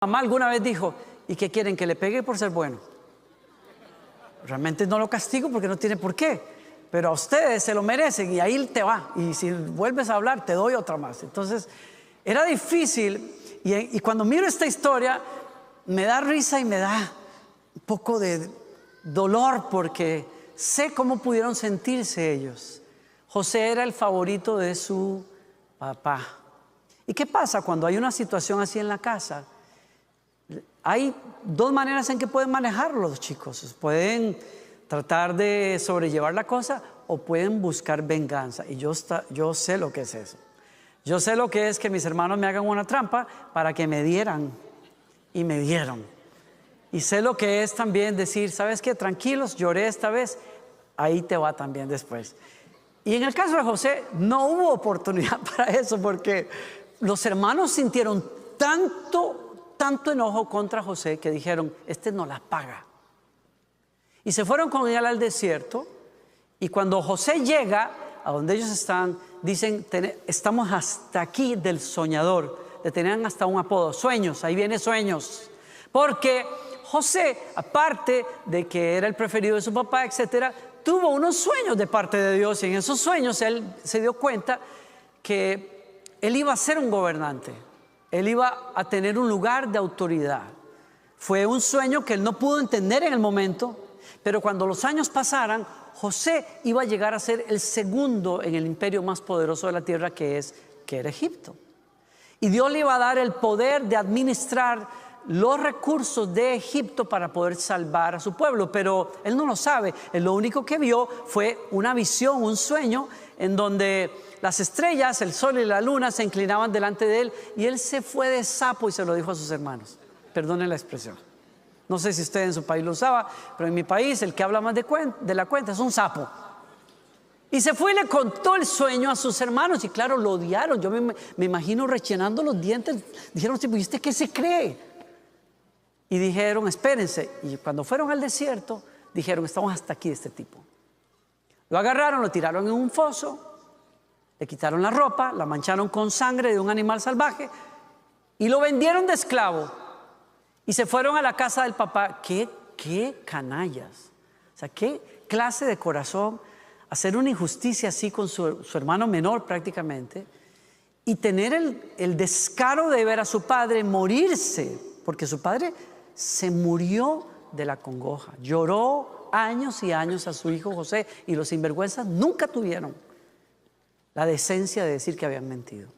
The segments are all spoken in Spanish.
Mamá alguna vez dijo, ¿y qué quieren? ¿Que le pegue por ser bueno? Realmente no lo castigo porque no tiene por qué, pero a ustedes se lo merecen y ahí te va. Y si vuelves a hablar, te doy otra más. Entonces, era difícil y cuando miro esta historia, me da risa y me da un poco de dolor porque sé cómo pudieron sentirse ellos. José era el favorito de su papá. ¿Y qué pasa cuando hay una situación así en la casa? Hay dos maneras en que pueden manejarlo los chicos. Pueden tratar de sobrellevar la cosa o pueden buscar venganza. Y yo sé lo que es eso. Yo sé lo que es que mis hermanos me hagan una trampa para que me dieran. Y me dieron. Y sé lo que es también decir, ¿sabes qué? Tranquilos, lloré esta vez, ahí te va también después. Y en el caso de José no hubo oportunidad para eso porque los hermanos sintieron tanto enojo contra José que dijeron, este no la paga. Y se fueron con él al desierto y cuando José llega a donde ellos están, dicen, estamos hasta aquí del soñador. Le tenían hasta un apodo, sueños, ahí viene sueños. Porque José, aparte de que era el preferido de su papá, etcétera, tuvo unos sueños de parte de Dios y en esos sueños él se dio cuenta que él iba a ser un gobernante. Él iba a tener un lugar de autoridad. Fue un sueño que él no pudo entender en el momento, pero cuando los años pasaran, José iba a llegar a ser el segundo en el imperio más poderoso de la tierra que era Egipto. Y Dios le iba a dar el poder de administrar los recursos de Egipto para poder salvar a su pueblo, pero él no lo sabe. Él lo único que vio fue una visión, un sueño en donde las estrellas, el sol y la luna se inclinaban delante de él y él se fue de sapo y se lo dijo a sus hermanos. Perdonen la expresión. No sé si usted en su país lo usaba, pero en mi país el que habla más de la cuenta es un sapo. Y se fue y le contó el sueño a sus hermanos y claro, lo odiaron. Yo me imagino rechinando los dientes. Dijeron, ¿y usted qué se cree? Y dijeron, espérense. Y cuando fueron al desierto, dijeron, estamos hasta aquí de este tipo. Lo agarraron, lo tiraron en un foso, le quitaron la ropa, la mancharon con sangre de un animal salvaje y lo vendieron de esclavo. Y se fueron a la casa del papá. ¡Qué canallas! O sea, qué clase de corazón hacer una injusticia así con su hermano menor prácticamente y tener el descaro de ver a su padre morirse, porque su padre se murió de la congoja, lloró años y años a su hijo José y los sinvergüenzas nunca tuvieron la decencia de decir que habían mentido.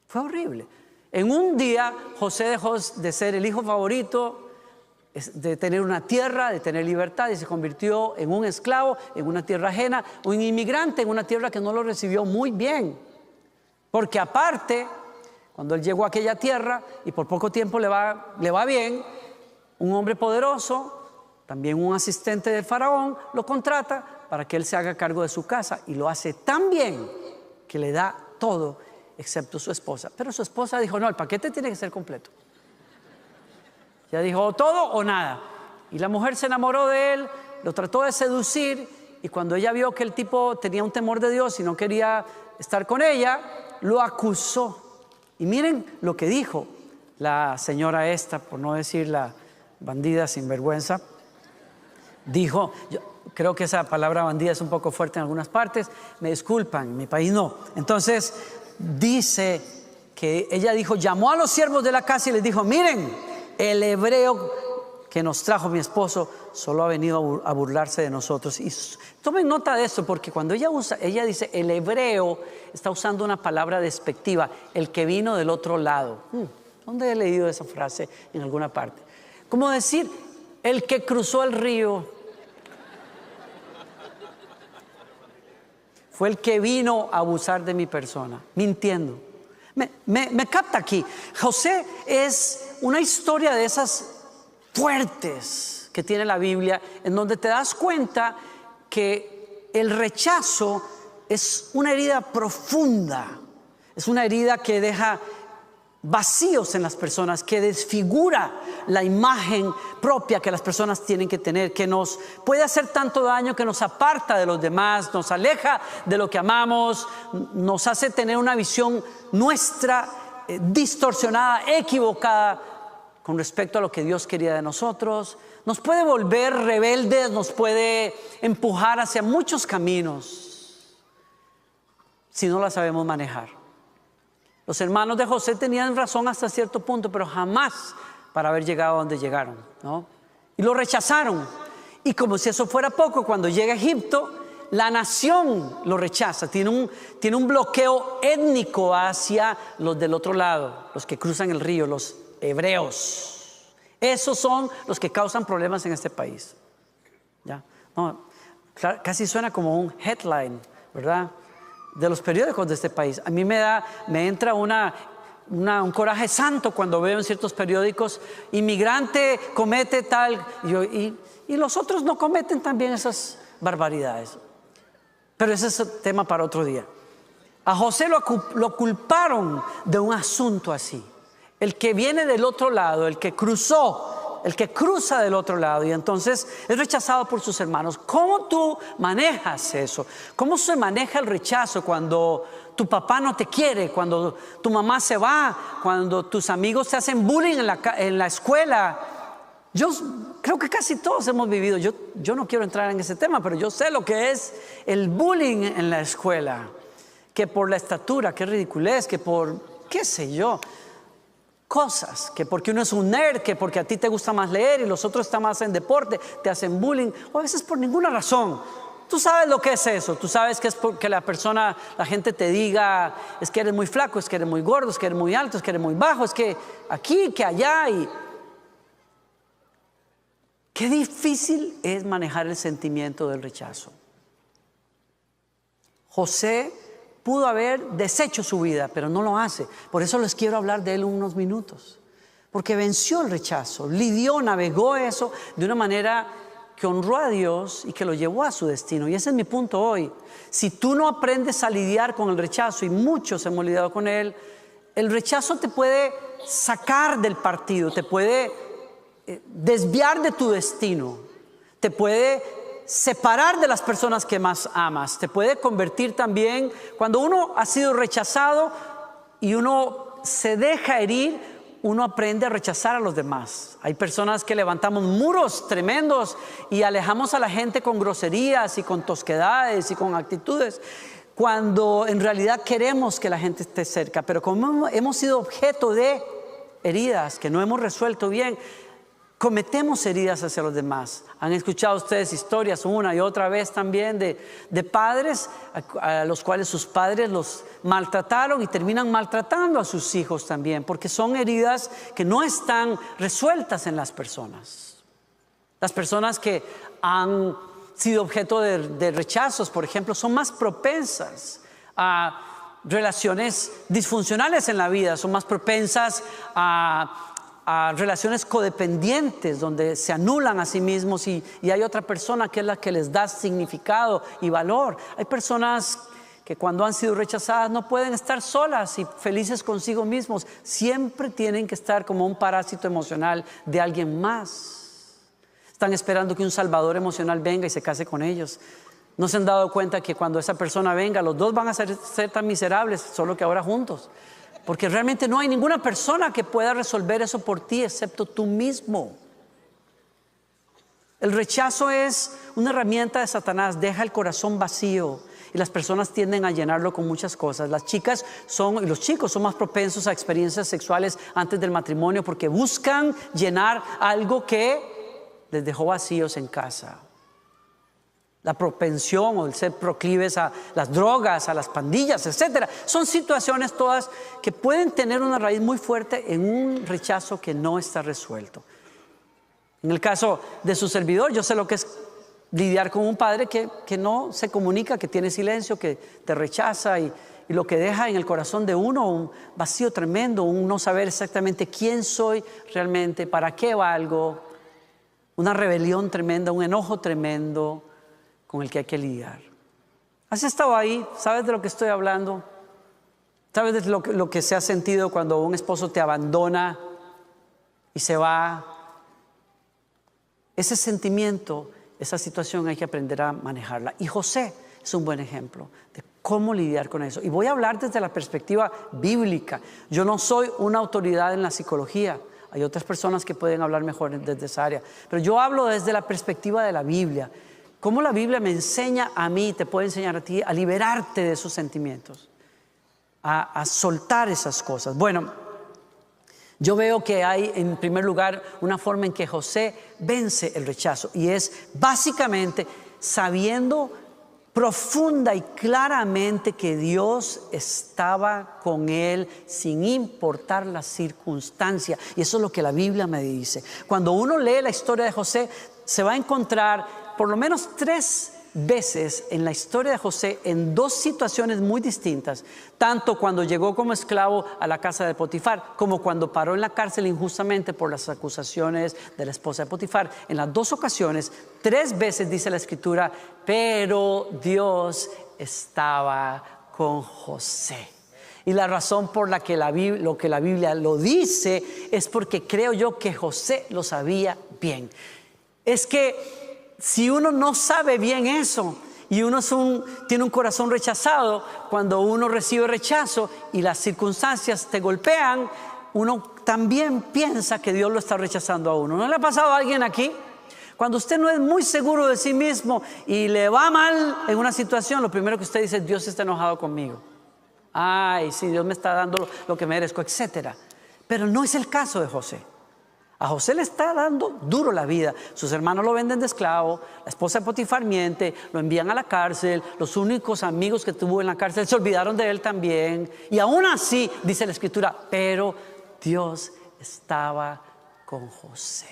Fue horrible. En un día José dejó de ser el hijo favorito, de tener una tierra, de tener libertad y se convirtió en un esclavo, en una tierra ajena, un inmigrante en una tierra que no lo recibió muy bien. Porque aparte, cuando él llegó a aquella tierra y por poco tiempo le va bien, un hombre poderoso, también un asistente del faraón, lo contrata para que él se haga cargo de su casa y lo hace tan bien que le da todo excepto su esposa. Pero su esposa dijo, no, el paquete tiene que ser completo. Ya dijo, todo o nada. Y la mujer se enamoró de él, lo trató de seducir y cuando ella vio que el tipo tenía un temor de Dios y no quería estar con ella, lo acusó. Y miren lo que dijo la señora esta, por no decir la bandida sinvergüenza. Dijo, yo creo que esa palabra bandida es un poco fuerte en algunas partes, me disculpan, en mi país no. Entonces dice que ella dijo, llamó a los siervos de la casa y les dijo, miren, el hebreo que nos trajo mi esposo solo ha venido a burlarse de nosotros. Y tomen nota de esto porque cuando ella dice el hebreo, está usando una palabra despectiva, el que vino del otro lado. ¿Dónde he leído esa frase? En alguna parte. Como decir, el que cruzó el río fue el que vino a abusar de mi persona, mintiendo. Me capta aquí. José es una historia de esas fuertes que tiene la Biblia, en donde te das cuenta que el rechazo es una herida profunda, es una herida que deja vacíos en las personas, que desfigura la imagen propia que las personas tienen que tener, que nos puede hacer tanto daño que nos aparta de los demás, nos aleja de lo que amamos, nos hace tener una visión nuestra distorsionada, equivocada con respecto a lo que Dios quería de nosotros. Nos puede volver rebeldes, nos puede empujar hacia muchos caminos si no la sabemos manejar. Los hermanos de José tenían razón hasta cierto punto, pero jamás para haber llegado a donde llegaron, ¿no? Y lo rechazaron. Y como si eso fuera poco, cuando llega a Egipto, la nación lo rechaza. Tiene un bloqueo étnico hacia los del otro lado, los que cruzan el río, los hebreos. Esos son los que causan problemas en este país. ¿Ya? No, casi suena como un headline, ¿verdad?, de los periódicos de este país. A mí me entra un coraje santo cuando veo en ciertos periódicos: inmigrante comete tal, y los otros no cometen también esas barbaridades. Pero ese es tema para otro día. A José lo culparon de un asunto así. El que viene del otro lado, el que cruza del otro lado, y entonces es rechazado por sus hermanos. ¿Cómo tú manejas eso? ¿Cómo se maneja el rechazo cuando tu papá no te quiere, cuando tu mamá se va, cuando tus amigos te hacen bullying en la escuela? Yo creo que casi todos hemos vivido, yo no quiero entrar en ese tema, pero yo sé lo que es el bullying en la escuela. Que por la estatura, que ridiculez, que por qué sé yo, cosas, que porque uno es un nerd, que porque a ti te gusta más leer y los otros están más en deporte, te hacen bullying, o a veces por ninguna razón. Tú sabes lo que es eso. Tú sabes que es porque la gente te diga: es que eres muy flaco, es que eres muy gordo, es que eres muy alto, es que eres muy bajo, es que aquí, que allá. Y qué difícil es manejar el sentimiento del rechazo. José pudo haber deshecho su vida, pero no lo hace. Por eso les quiero hablar de él unos minutos, porque venció el rechazo, lidió, navegó eso de una manera que honró a Dios y que lo llevó a su destino. Y ese es mi punto hoy. Si tú no aprendes a lidiar con el rechazo, y muchos hemos lidiado con él, el rechazo te puede sacar del partido, te puede desviar de tu destino, te puede separar de las personas que más amas, te puede convertir también, cuando uno ha sido rechazado y uno se deja herir, uno aprende a rechazar a los demás. Hay personas que levantamos muros tremendos y alejamos a la gente con groserías y con tosquedades y con actitudes, cuando en realidad queremos que la gente esté cerca. Pero como hemos sido objeto de heridas que no hemos resuelto bien, cometemos heridas hacia los demás. Han escuchado ustedes historias una y otra vez también de padres a los cuales sus padres los maltrataron y terminan maltratando a sus hijos también, porque son heridas que no están resueltas en las personas. Las personas que han sido objeto de rechazos, por ejemplo, son más propensas a relaciones disfuncionales en la vida, son más propensas a relaciones codependientes donde se anulan a sí mismos y hay otra persona que es la que les da significado y valor. Hay personas que cuando han sido rechazadas no pueden estar solas y felices consigo mismos. Siempre tienen que estar como un parásito emocional de alguien más. Están esperando que un salvador emocional venga y se case con ellos. No se han dado cuenta que cuando esa persona venga, los dos van a ser tan miserables, solo que ahora juntos. Porque realmente no hay ninguna persona que pueda resolver eso por ti excepto tú mismo. El rechazo es una herramienta de Satanás, deja el corazón vacío y las personas tienden a llenarlo con muchas cosas. Las chicas y los chicos son más propensos a experiencias sexuales antes del matrimonio porque buscan llenar algo que les dejó vacíos en casa. La propensión o el ser proclives a las drogas, a las pandillas, etcétera. Son situaciones todas que pueden tener una raíz muy fuerte en un rechazo que no está resuelto. En el caso de su servidor, yo sé lo que es lidiar con un padre que no se comunica, que tiene silencio, que te rechaza y lo que deja en el corazón de uno un vacío tremendo, un no saber exactamente quién soy realmente, para qué valgo, una rebelión tremenda, un enojo tremendo con el que hay que lidiar. ¿Has estado ahí? ¿Sabes de lo que estoy hablando? ¿Sabes de lo que se ha sentido cuando un esposo te abandona y se va? Ese sentimiento, esa situación hay que aprender a manejarla. Y José es un buen ejemplo de cómo lidiar con eso. Y voy a hablar desde la perspectiva bíblica. Yo no soy una autoridad en la psicología. Hay otras personas que pueden hablar mejor desde esa área. Pero yo hablo desde la perspectiva de la Biblia. Cómo la Biblia me enseña a mí, te puede enseñar a ti a liberarte de esos sentimientos, a soltar esas cosas. Bueno, yo veo que hay en primer lugar una forma en que José vence el rechazo, y es básicamente sabiendo profunda y claramente que Dios estaba con él sin importar la circunstancia. Y eso es lo que la Biblia me dice. Cuando uno lee la historia de José, se va a encontrar por lo menos 3 veces en la historia de José, en 2 situaciones muy distintas, tanto cuando llegó como esclavo a la casa de Potifar, como cuando paró en la cárcel injustamente por las acusaciones de la esposa de Potifar. En las 2 ocasiones, 3 veces dice la escritura, pero Dios estaba con José. Y la razón por la que la Biblia lo dice es porque creo yo que José lo sabía bien. Es que si uno no sabe bien eso y uno tiene un corazón rechazado, cuando uno recibe rechazo y las circunstancias te golpean, uno también piensa que Dios lo está rechazando a uno. ¿No le ha pasado a alguien aquí? Cuando usted no es muy seguro de sí mismo y le va mal en una situación, lo primero que usted dice es: Dios está enojado conmigo. Ay, sí, Dios me está dando lo que merezco, etcétera. Pero no es el caso de José. A José le está dando duro la vida. Sus hermanos lo venden de esclavo, la esposa de Potifar miente, lo envían a la cárcel, los únicos amigos que tuvo en la cárcel se olvidaron de él también. Y aún así, dice la escritura, pero Dios estaba con José.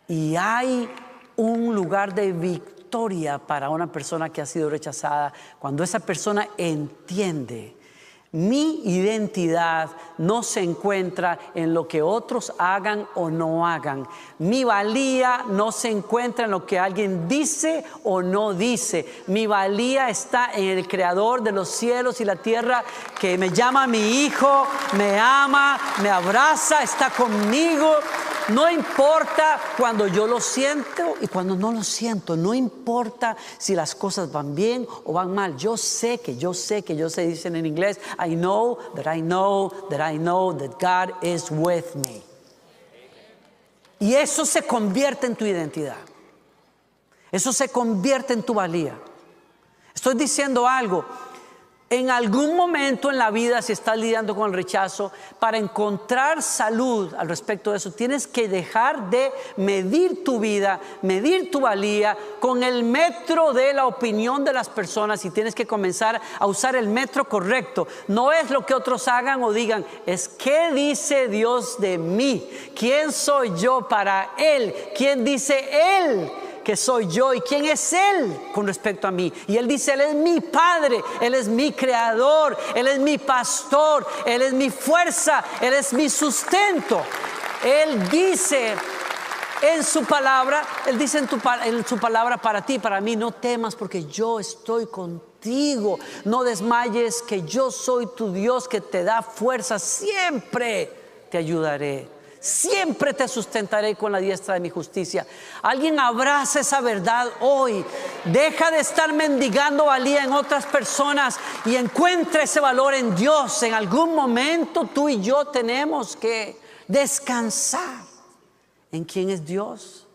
Y hay un lugar de victoria para una persona que ha sido rechazada cuando esa persona entiende: mi identidad no se encuentra en lo que otros hagan o no hagan. Mi valía no se encuentra en lo que alguien dice o no dice. Mi valía está en el Creador de los cielos y la tierra, que me llama mi hijo, me ama, me abraza, está conmigo. No importa cuando yo lo siento y cuando no lo siento. No importa si las cosas van bien o van mal. Yo sé, dicen en inglés, I know that I know that I know that God is with me. Y eso se convierte en tu identidad. Eso se convierte en tu valía. Estoy diciendo algo. En algún momento en la vida, si estás lidiando con el rechazo, para encontrar salud al respecto de eso, tienes que dejar de medir tu vida, medir tu valía con el metro de la opinión de las personas, y tienes que comenzar a usar el metro correcto. No es lo que otros hagan o digan, es qué dice Dios de mí, quién soy yo para Él, quién dice Él que soy yo y quién es Él con respecto a mí. Y Él dice: Él es mi Padre, Él es mi Creador, Él es mi pastor, Él es mi fuerza, Él es mi sustento. Él dice en su palabra, Él dice en su palabra para ti, para mí: no temas, porque yo estoy contigo. No desmayes, que yo soy tu Dios que te da fuerza. Siempre te ayudaré. Siempre te sustentaré con la diestra de mi justicia. Alguien abraza esa verdad hoy. Deja de estar mendigando valía en otras personas y encuentra ese valor en Dios. En algún momento tú y yo tenemos que descansar en quién es Dios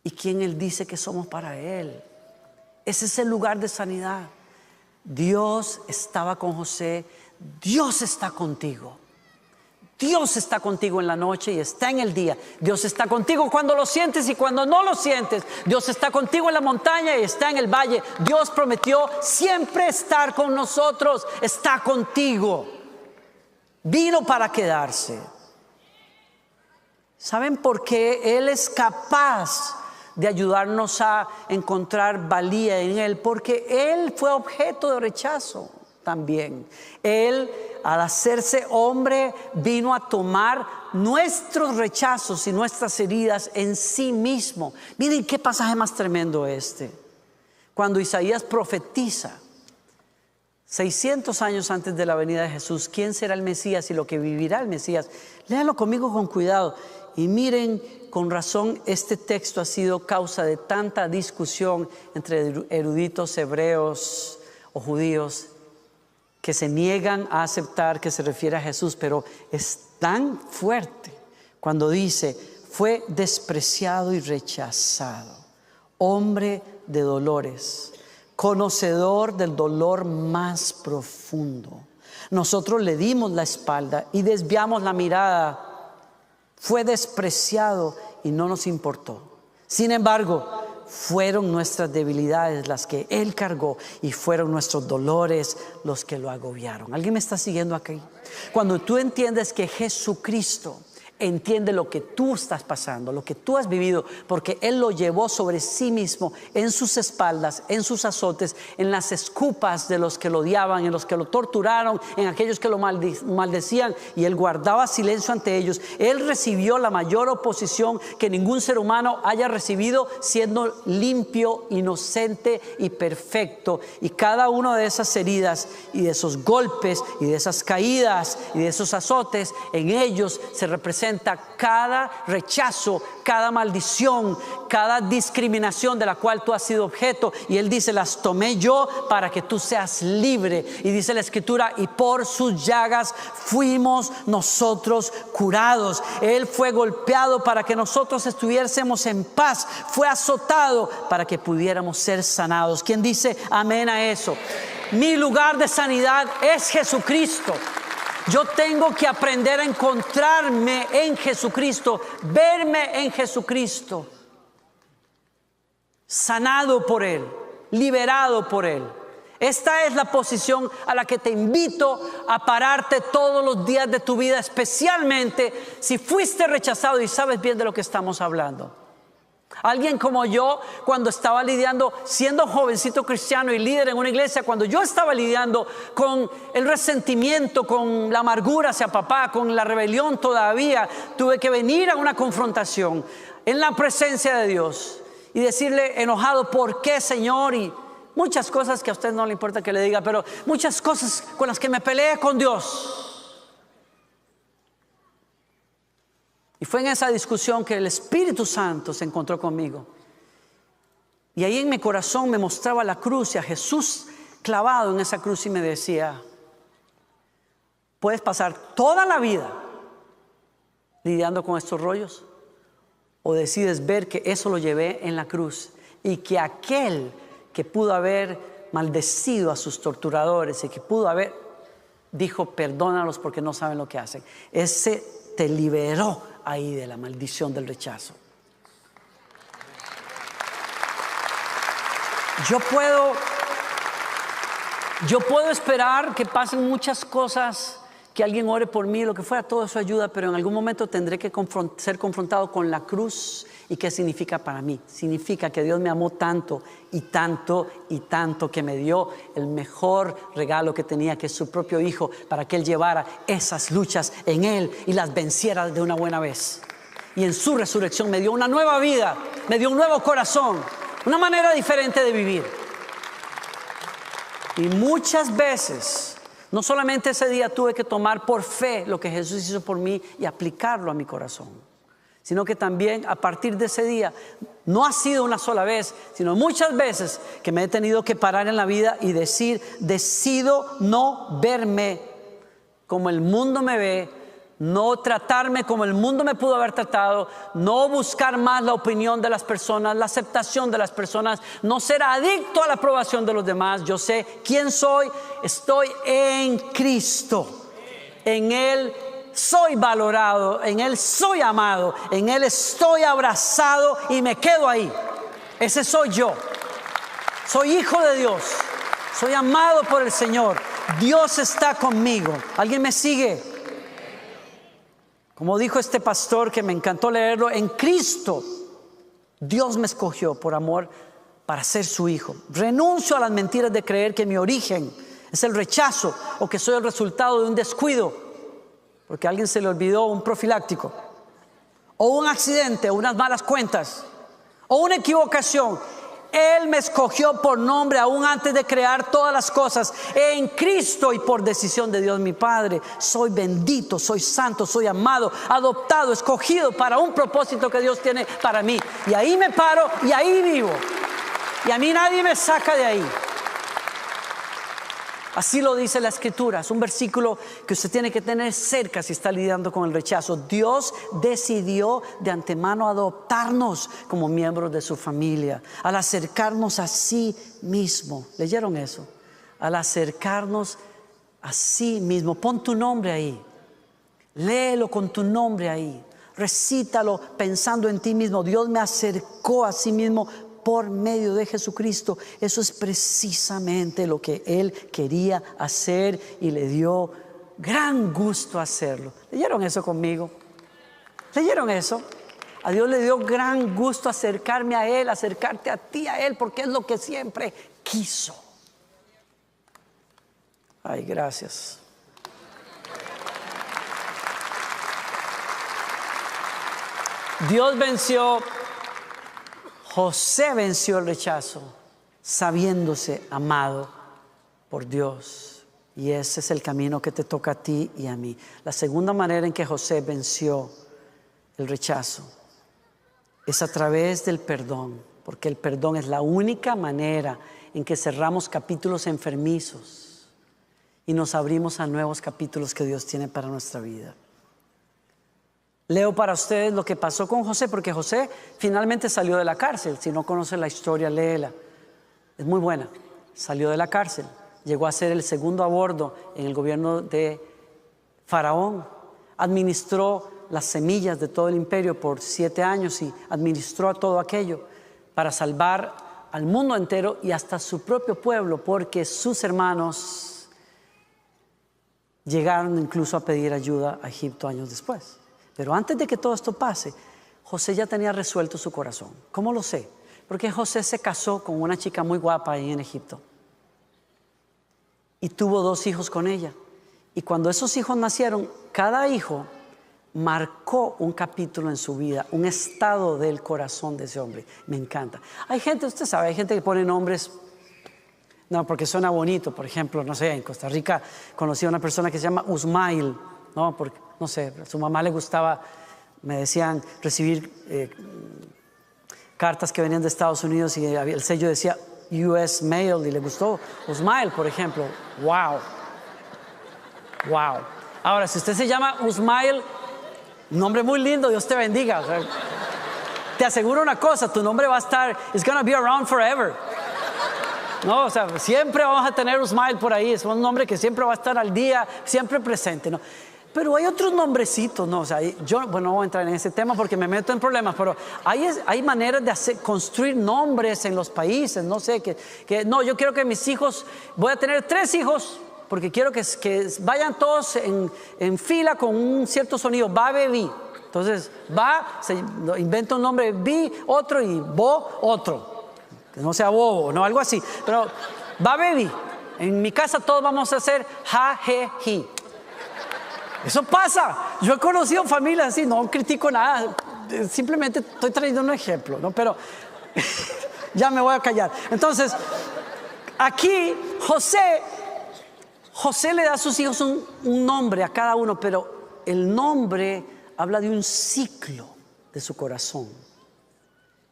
y quién Él dice que somos para Él. Ese es el lugar de sanidad. Dios estaba con José. Dios está contigo. Dios está contigo en la noche y está en el día. Dios está contigo cuando lo sientes y cuando no lo sientes. Dios está contigo en la montaña y está en el valle. Dios prometió siempre estar con nosotros. Está contigo. Vino para quedarse. ¿Saben por qué Él es capaz de ayudarnos a encontrar valía en Él? Porque Él fue objeto de rechazo también. Él, al hacerse hombre, vino a tomar nuestros rechazos y nuestras heridas en sí mismo. Miren qué pasaje más tremendo este. Cuando Isaías profetiza 600 años antes de la venida de Jesús, quién será el Mesías y lo que vivirá el Mesías. Léanlo conmigo con cuidado y miren, con razón este texto ha sido causa de tanta discusión entre eruditos hebreos o judíos. que se niegan a aceptar que se refiere a Jesús, pero es tan fuerte cuando dice: fue despreciado y rechazado, hombre de dolores, conocedor del dolor más profundo. Nosotros le dimos la espalda y desviamos la mirada. Fue despreciado y no nos importó. Sin embargo, fueron nuestras debilidades las que Él cargó y fueron nuestros dolores los que lo agobiaron. ¿Alguien me está siguiendo aquí? Cuando tú entiendes que Jesucristo entiende lo que tú estás pasando, lo que tú has vivido, porque Él lo llevó sobre sí mismo, en sus espaldas, en sus azotes, en las escupas de los que lo odiaban, en los que lo torturaron, en aquellos que lo maldecían, y Él guardaba silencio ante ellos. Él recibió la mayor oposición que ningún ser humano haya recibido, siendo limpio, inocente y perfecto. Y cada una de esas heridas y de esos golpes y de esas caídas y de esos azotes, en ellos se representa cada rechazo, cada maldición, cada discriminación de la cual tú has sido objeto. Y Él dice: las tomé yo para que tú seas libre. Y dice la Escritura: y por sus llagas fuimos nosotros curados. Él fue golpeado para que nosotros estuviésemos en paz, fue azotado para que pudiéramos ser sanados. ¿Quién dice amén a eso? Mi lugar de sanidad es Jesucristo. Yo tengo que aprender a encontrarme en Jesucristo, verme en Jesucristo, sanado por Él, liberado por Él. Esta es la posición a la que te invito a pararte todos los días de tu vida, especialmente si fuiste rechazado y sabes bien de lo que estamos hablando. Alguien como yo, cuando estaba lidiando, siendo jovencito cristiano y líder en una iglesia, cuando yo estaba lidiando con el resentimiento, con la amargura hacia papá, con la rebelión todavía, tuve que venir a una confrontación en la presencia de Dios y decirle enojado: ¿por qué, Señor? Y muchas cosas que a usted no le importa que le diga, pero muchas cosas con las que me peleé con Dios. Y fue en esa discusión que el Espíritu Santo se encontró conmigo. Y ahí en mi corazón me mostraba la cruz y a Jesús clavado en esa cruz, y me decía: puedes pasar toda la vida lidiando con estos rollos, o decides ver que eso lo llevé en la cruz, y que aquel que pudo haber maldecido a sus torturadores y que pudo haber, dijo: perdónalos porque no saben lo que hacen. Ese te liberó ahí de la maldición del rechazo. Yo puedo esperar que pasen muchas cosas, que alguien ore por mí, lo que fuera, todo eso ayuda, pero en algún momento tendré que ser confrontado con la cruz. ¿Y qué significa para mí? Significa que Dios me amó tanto y tanto y tanto, que me dio el mejor regalo que tenía, que es su propio Hijo, para que Él llevara esas luchas en Él y las venciera de una buena vez. Y en su resurrección me dio una nueva vida, me dio un nuevo corazón, una manera diferente de vivir. Y muchas veces, no solamente ese día tuve que tomar por fe lo que Jesús hizo por mí y aplicarlo a mi corazón, sino que también a partir de ese día, no ha sido una sola vez, sino muchas veces que me he tenido que parar en la vida y decir: decido no verme como el mundo me ve, no tratarme como el mundo me pudo haber tratado, no buscar más la opinión de las personas, la aceptación de las personas, no ser adicto a la aprobación de los demás. Yo sé quién soy, estoy en Cristo, en Él soy valorado, en Él soy amado, en Él estoy abrazado y me quedo ahí. Ese soy yo. Soy hijo de Dios, soy amado por el Señor. Dios está conmigo. ¿Alguien me sigue? Como dijo este pastor, que me encantó leerlo: en Cristo Dios me escogió por amor para ser su hijo. Renuncio a las mentiras de creer que mi origen es el rechazo o que soy el resultado de un descuido, porque a alguien se le olvidó un profiláctico, o un accidente, o unas malas cuentas, o una equivocación. Él me escogió por nombre aún antes de crear todas las cosas. En Cristo y por decisión de Dios mi Padre, soy bendito, soy santo, soy amado, adoptado, escogido para un propósito que Dios tiene para mí. Y ahí me paro y ahí vivo. Y a mí nadie me saca de ahí. Así lo dice la Escritura. Es un versículo que usted tiene que tener cerca si está lidiando con el rechazo. Dios decidió de antemano adoptarnos como miembros de su familia, al acercarnos a sí mismo. ¿Leyeron eso? Al acercarnos a sí mismo. Pon tu nombre ahí. Léelo con tu nombre ahí. Recítalo pensando en ti mismo. Dios me acercó a sí mismo por medio de Jesucristo. Eso es precisamente lo que Él quería hacer y le dio gran gusto hacerlo. ¿Leyeron eso conmigo? ¿Leyeron eso? A Dios le dio gran gusto acercarme a Él, acercarte a ti, a Él, porque es lo que siempre quiso. Ay, gracias. Dios venció. José venció el rechazo sabiéndose amado por Dios. Y ese es el camino que te toca a ti y a mí. La segunda manera en que José venció el rechazo es a través del perdón, porque el perdón es la única manera en que cerramos capítulos enfermizos y nos abrimos a nuevos capítulos que Dios tiene para nuestra vida. Leo para ustedes lo que pasó con José, porque José finalmente salió de la cárcel. Si no conoce la historia, léela. Es muy buena. Salió de la cárcel. Llegó a ser el segundo a bordo en el gobierno de Faraón. Administró las semillas de todo el imperio por 7 años y administró todo aquello para salvar al mundo entero y hasta su propio pueblo, porque sus hermanos llegaron incluso a pedir ayuda a Egipto años después. Pero antes de que todo esto pase, José ya tenía resuelto su corazón. ¿Cómo lo sé? Porque José se casó con una chica muy guapa ahí en Egipto y tuvo 2 hijos con ella. Y cuando esos hijos nacieron, cada hijo marcó un capítulo en su vida, un estado del corazón de ese hombre. Me encanta. Hay gente, usted sabe, hay gente que pone nombres, no, porque suena bonito. Por ejemplo, no sé, en Costa Rica conocí a una persona que se llama Usmail, ¿no? Porque, no sé, a su mamá le gustaba, me decían, recibir cartas que venían de Estados Unidos y el sello decía US Mail y le gustó Usmail, por ejemplo. Wow. Wow. Ahora, si usted se llama Usmail, un nombre muy lindo, Dios te bendiga. O sea, te aseguro una cosa, tu nombre va a estar, it's gonna be around forever. No, o sea, siempre vamos a tener Usmail por ahí, es un nombre que siempre va a estar al día, siempre presente, ¿no? Pero hay otros nombrecitos, ¿no? O sea, yo, bueno, no voy a entrar en ese tema porque me meto en problemas, pero hay maneras de construir nombres en los países, no sé, no, yo quiero que mis hijos, voy a tener 3 hijos, porque quiero que vayan todos en fila con un cierto sonido, va, bebí. Entonces, va, se inventa un nombre, vi, otro, y bo, otro. Que no sea bobo, no, algo así. Pero, va, bebí. En mi casa todos vamos a hacer ja, je, ji. Eso pasa. Yo he conocido familias así, no critico nada, simplemente estoy trayendo un ejemplo, ¿no? Pero ya me voy a callar. Entonces, aquí José le da a sus hijos un nombre a cada uno, pero el nombre habla de un ciclo de su corazón.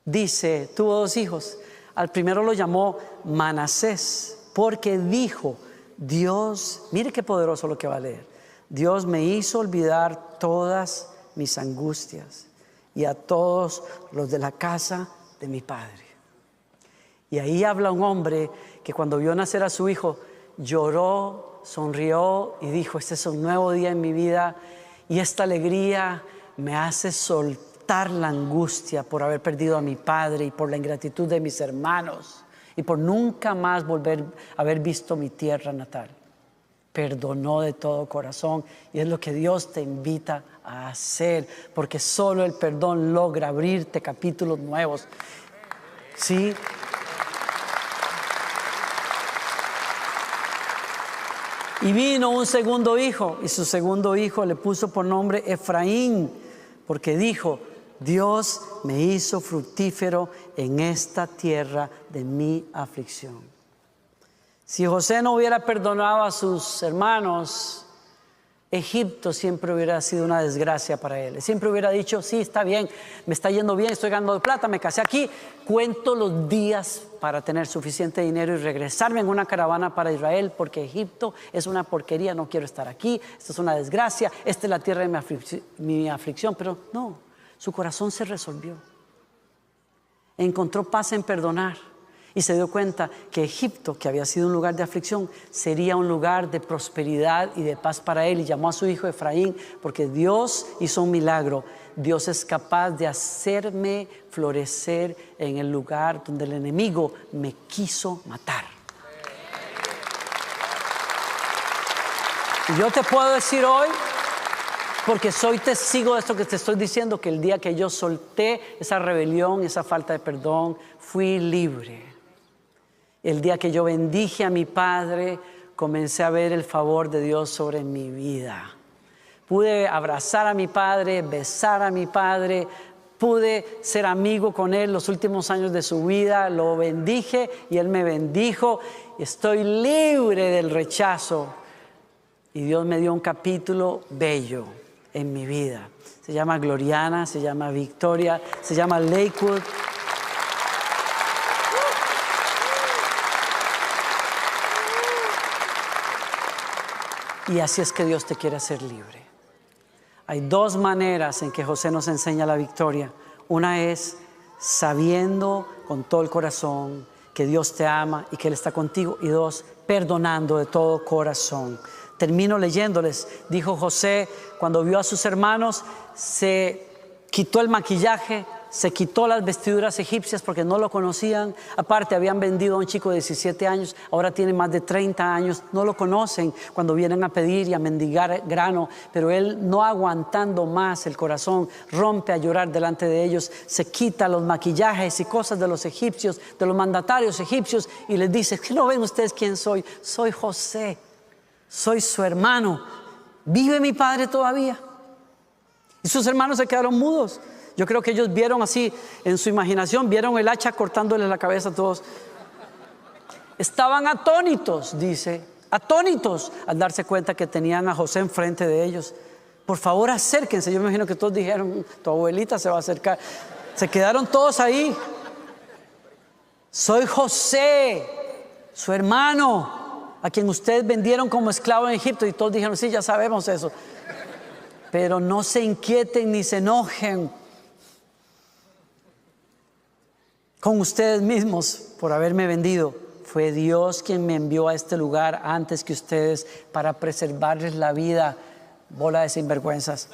Dice, tuvo 2 hijos. Al primero lo llamó Manasés, porque dijo, Dios, mire qué poderoso lo que va a leer. Dios me hizo olvidar todas mis angustias y a todos los de la casa de mi padre. Y ahí habla un hombre que cuando vio nacer a su hijo lloró, sonrió y dijo, este es un nuevo día en mi vida y esta alegría me hace soltar la angustia por haber perdido a mi padre y por la ingratitud de mis hermanos y por nunca más volver a haber visto mi tierra natal. Perdonó de todo corazón y es lo que Dios te invita a hacer, porque solo el perdón logra abrirte capítulos nuevos. ¿Sí? Y vino un segundo hijo y su segundo hijo le puso por nombre Efraín, porque dijo, Dios me hizo fructífero en esta tierra de mi aflicción. Si José no hubiera perdonado a sus hermanos, Egipto siempre hubiera sido una desgracia para él. Siempre hubiera dicho, sí, está bien, me está yendo bien, estoy ganando plata, me casé aquí, cuento los días para tener suficiente dinero y regresarme en una caravana para Israel, porque Egipto es una porquería, no quiero estar aquí, esto es una desgracia, esta es la tierra de mi aflicción. Pero no, su corazón se resolvió. Encontró paz en perdonar. Y se dio cuenta que Egipto, que había sido un lugar de aflicción, sería un lugar de prosperidad y de paz para él. Y llamó a su hijo Efraín, porque Dios hizo un milagro. Dios es capaz de hacerme florecer en el lugar donde el enemigo me quiso matar. Y yo te puedo decir hoy, porque soy testigo de esto que te estoy diciendo, que el día que yo solté esa rebelión, esa falta de perdón, fui libre. El día que yo bendije a mi padre, comencé a ver el favor de Dios sobre mi vida. Pude abrazar a mi padre, besar a mi padre, pude ser amigo con él los últimos años de su vida, lo bendije y él me bendijo. Estoy libre del rechazo y Dios me dio un capítulo bello en mi vida. Se llama Gloriana, se llama Victoria, se llama Lakewood. Y así es que Dios te quiere hacer libre. Hay dos maneras en que José nos enseña la victoria. Una es sabiendo con todo el corazón que Dios te ama y que Él está contigo. Y dos, perdonando de todo corazón. Termino leyéndoles. Dijo José, cuando vio a sus hermanos, se quitó el maquillaje, se quitó las vestiduras egipcias porque no lo conocían. Aparte, habían vendido a un chico de 17 años, ahora tiene más de 30 años. No lo conocen cuando vienen a pedir y a mendigar grano. Pero él, no aguantando más el corazón, rompe a llorar delante de ellos. Se quita los maquillajes y cosas de los egipcios, de los mandatarios egipcios, y les dice, ¿qué no ven ustedes quién soy? Soy José, soy su hermano. ¿Vive mi padre todavía? Y sus hermanos se quedaron mudos. Yo creo que ellos vieron así, en su imaginación, vieron el hacha cortándoles la cabeza a todos. Estaban atónitos, dice, atónitos al darse cuenta que tenían a José enfrente de ellos. Por favor, acérquense. Yo me imagino que todos dijeron, tu abuelita se va a acercar. Se quedaron todos ahí. Soy José, su hermano, a quien ustedes vendieron como esclavo en Egipto. Y todos dijeron, sí, ya sabemos eso. Pero no se inquieten ni se enojen con ustedes mismos por haberme vendido. Fue Dios quien me envió a este lugar antes que ustedes para preservarles la vida. Bola de sinvergüenzas.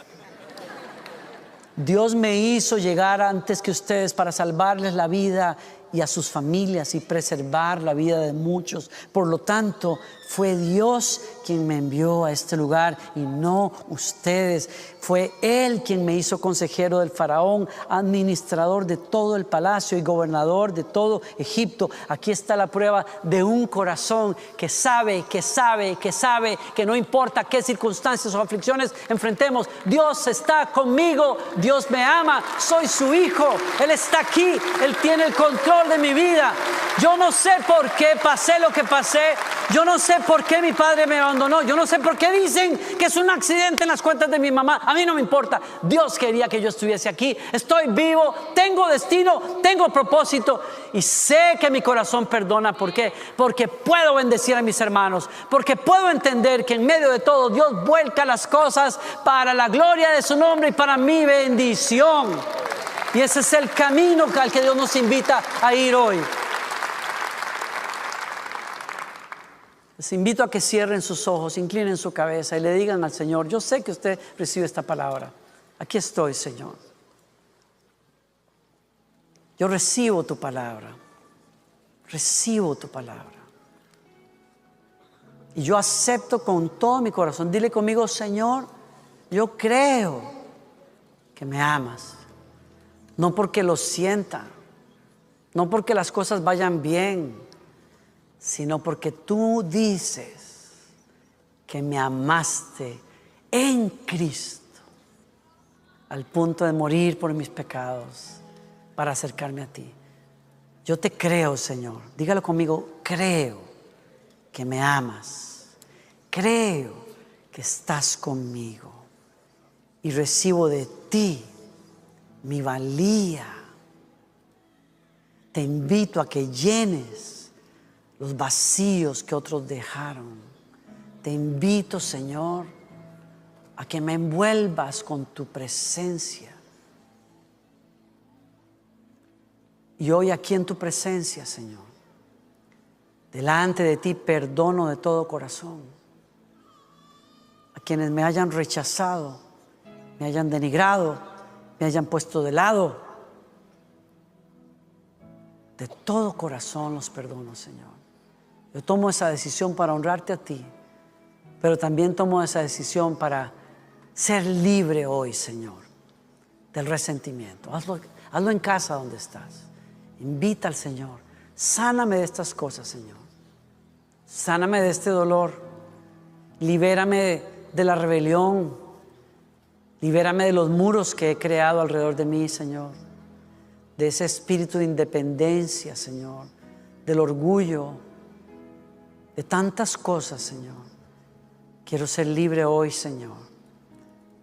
Dios me hizo llegar antes que ustedes para salvarles la vida y a sus familias y preservar la vida de muchos. Por lo tanto, fue Dios quien me envió a este lugar y no ustedes. Fue Él quien me hizo consejero del faraón, administrador de todo el palacio y gobernador de todo Egipto. Aquí está la prueba de un corazón que sabe que no importa qué circunstancias o aflicciones enfrentemos, Dios está conmigo, Dios me ama, soy su hijo, Él está aquí, Él tiene el control de mi vida. Yo no sé por qué pasé lo que pasé, yo no sé por qué mi padre me abandonó, yo no sé por qué dicen que es un accidente en las cuentas de mi mamá. A mí no me importa. Dios quería que yo estuviese aquí. Estoy vivo, tengo destino, tengo propósito y sé que mi corazón perdona. ¿Por qué? Porque puedo bendecir a mis hermanos, porque puedo entender que en medio de todo Dios vuelca las cosas para la gloria de su nombre y para mi bendición. Y ese es el camino al que Dios nos invita a ir hoy. Les invito a que cierren sus ojos, inclinen su cabeza y le digan al Señor, yo sé que usted recibe esta palabra. Aquí estoy, Señor. Yo recibo tu palabra. Recibo tu palabra. Y yo acepto con todo mi corazón. Dile conmigo, Señor, yo creo que me amas. No porque lo sienta, no porque las cosas vayan bien, sino porque tú dices que me amaste en Cristo al punto de morir por mis pecados para acercarme a ti. Yo te creo, Señor. Dígalo conmigo, creo que me amas. Creo que estás conmigo y recibo de ti mi valía. Te invito a que llenes los vacíos que otros dejaron. Te invito, Señor, a que me envuelvas con tu presencia. Y hoy aquí en tu presencia, Señor, delante de ti perdono de todo corazón a quienes me hayan rechazado, me hayan denigrado, me hayan puesto de lado. De todo corazón los perdono, Señor. Yo tomo esa decisión para honrarte a ti, pero también tomo esa decisión para ser libre hoy, Señor, del resentimiento. Hazlo en casa donde estás. Invita al Señor. Sáname de estas cosas, Señor. Sáname de este dolor. Libérame de la rebelión. Libérame de los muros que he creado alrededor de mí, Señor. De ese espíritu de independencia, Señor. Del orgullo. De tantas cosas, Señor. Quiero ser libre hoy, Señor.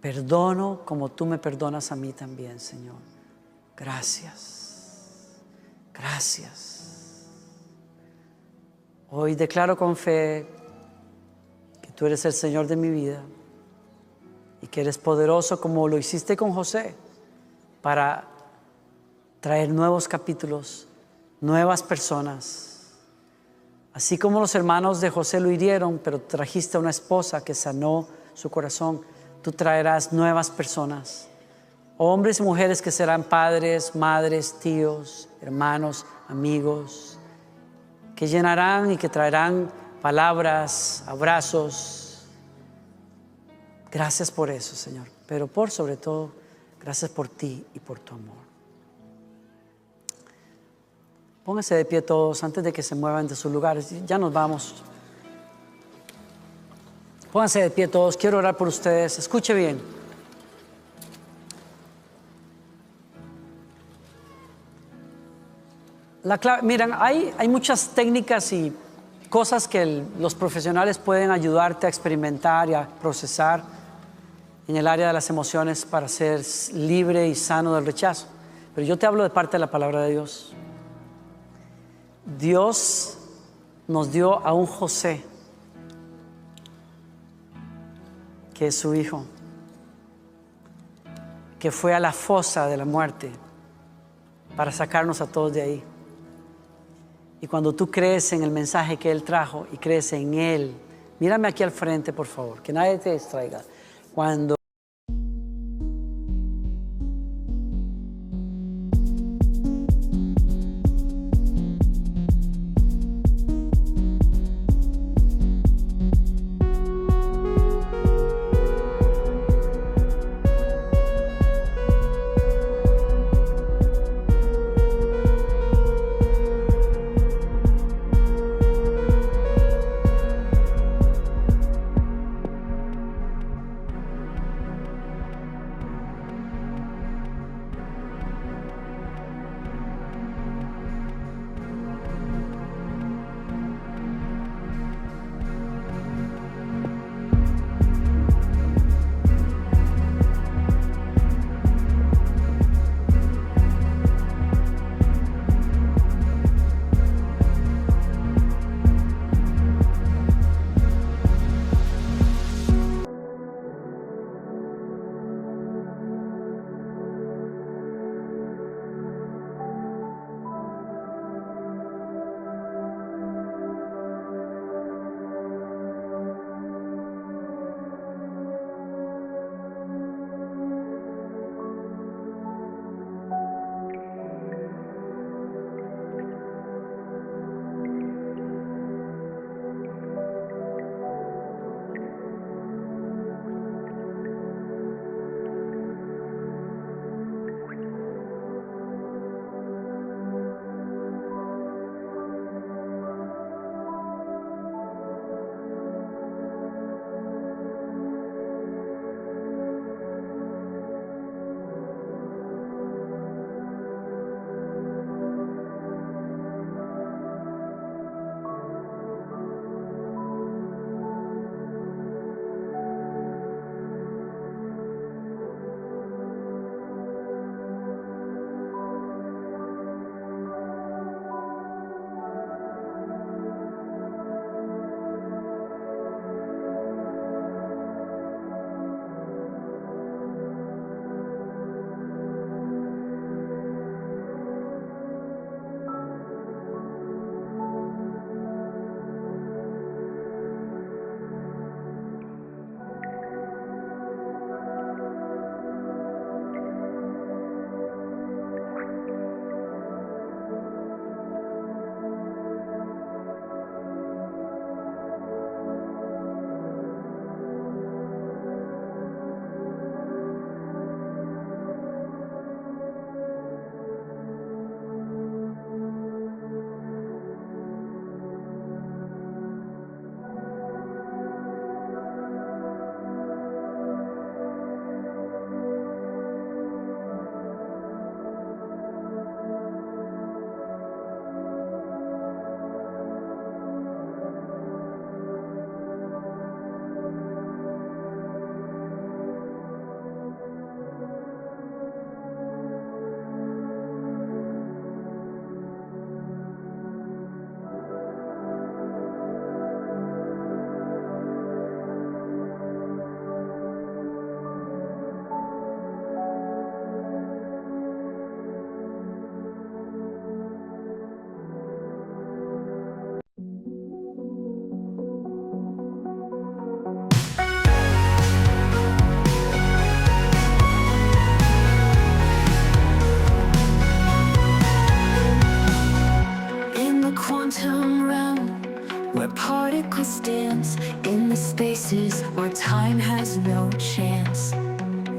Perdono como tú me perdonas a mí también, Señor. Gracias. Gracias. Hoy declaro con fe que tú eres el Señor de mi vida y que eres poderoso como lo hiciste con José para traer nuevos capítulos, nuevas personas. Así como los hermanos de José lo hirieron, pero trajiste a una esposa que sanó su corazón, tú traerás nuevas personas. Hombres y mujeres que serán padres, madres, tíos, hermanos, amigos, que llenarán y que traerán palabras, abrazos. Gracias por eso, Señor, pero por sobre todo, gracias por ti y por tu amor. Pónganse de pie todos antes de que se muevan de sus lugares. Ya nos vamos. Pónganse de pie todos. Quiero orar por ustedes. Escuche bien. Miren, hay muchas técnicas y cosas que los profesionales pueden ayudarte a experimentar y a procesar en el área de las emociones para ser libre y sano del rechazo. Pero yo te hablo de parte de la palabra de Dios. Dios nos dio a un José, que es su hijo, que fue a la fosa de la muerte para sacarnos a todos de ahí. Y cuando tú crees en el mensaje que Él trajo y crees en Él, mírame aquí al frente, por favor, que nadie te distraiga. Cuando where time has no chance.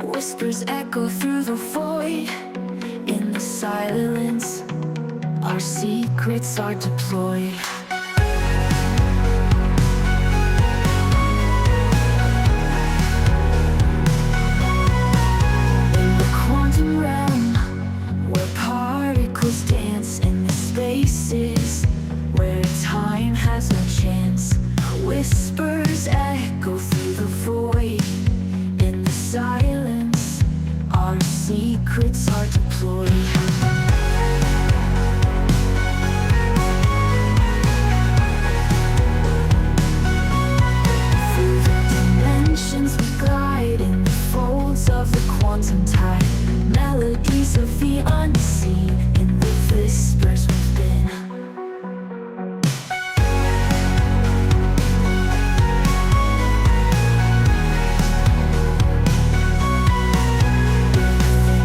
Whispers echo through the void. In the silence, our secrets are deployed. In the quantum realm, where particles dance, in the spaces where time has no chance, whispers echo through the void. In the silence, our secrets are deployed. Through the dimensions we glide, in the folds of the quantum tide, melodies of the unseen, in the whispers within.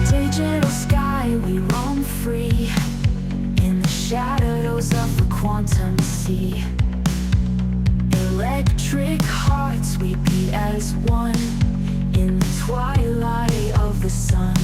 Digital sky, we roam free in the shadows of the quantum sea. Electric hearts, we beat as one in the twilight of the sun.